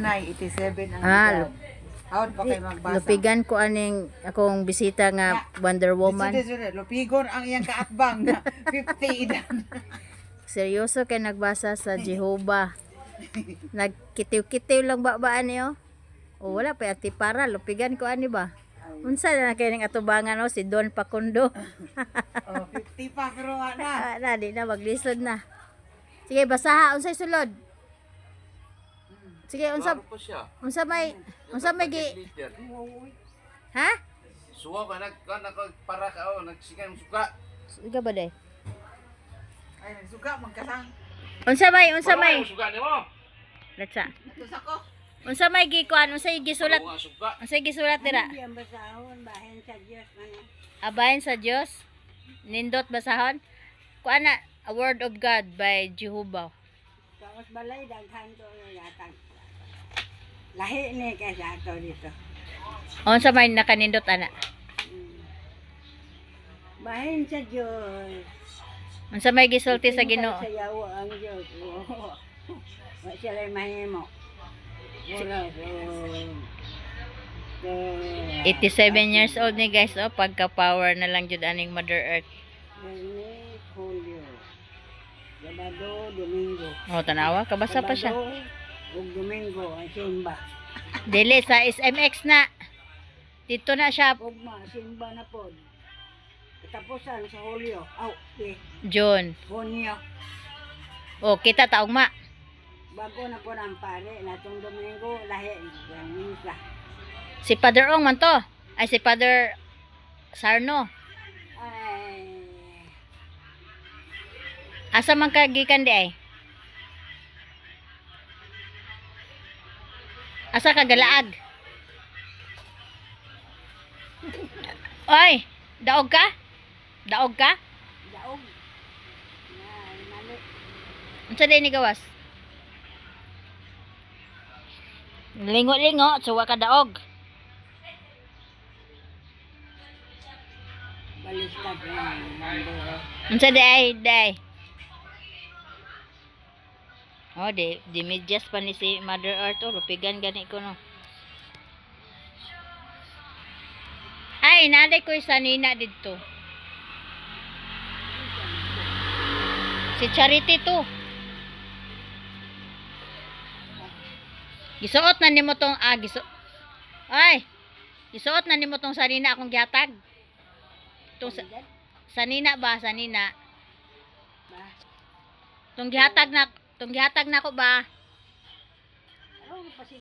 87 ang Ah, edad. Hawad pa kayo magbasa. lupigan ko aning akong bisita nga Wonder Woman. Lupigon ang iyang kaatbang na 50 edad. Seryoso kay nagbasa sa Jehovah. Nagkitiw-kitiw lang babaan niyo. O wala pa ati para lupigan ko ani ba. Unsa na kay ning atubangan si Don Pakundo. 50 pa pero na. Na di na maglisod na. Sige basaha unsay sulod. Sige unsa may gi ha? Suwa ka para ka nagsikan suka. Sige ba day? Ay nagsuga magkasang. Unsa may Suka nimo. Letsa. Tusa ko. Unsa may gikuan unsay gisulat? Suka. Unsay gisulat dira? Ang basahon, bahin sa Diyos man. Abayan sa Dios. Nindot basahon. Kuan na A Word of God by Jehovah. Tapos balay, daghan to ng yatang. Lahi ni kay sa ato dito. Unsa may nakanindot ana? Bahin sa Diyos. Unsa may gisulti sa Ginoo? Sa yawa ang Diyos. Wa sila mahimo. Wala so. 87 years old ni guys pagka-power na lang jud aning Mother Earth. Ini Julio. Sabado, Domingo. Tanawa kabasa pa siya. Sabado ug Domingo ang simba. Dili sa SMX na. Dito na siya Ugma simba na pod. Katapusan sa Julio. June. Junyo. Kita taong ma. Bago na po ng pare, natong Domingo, lahi, yung misa. Si Father Ong man to. Ay si Father Sarno. Ay, Asa man ka gikan di ay? Asa ka galaag? Oy, daog ka? Daog ka? daog. Yan, mali. Unsa day ni gawas? Lingo-lingo, suwa ka daog. Balistad yan, nandito. Unsa day? Di medyas pa ni si Mother Earth lupigan gani ko no. Ay, naday ko sa nina dito. Si Charity to. Gisuot na nimo tong gisuot na nimo tong sanina akong gihatag. Tong sanina ba? Ba? Tong gihatag na ko ba? Ano,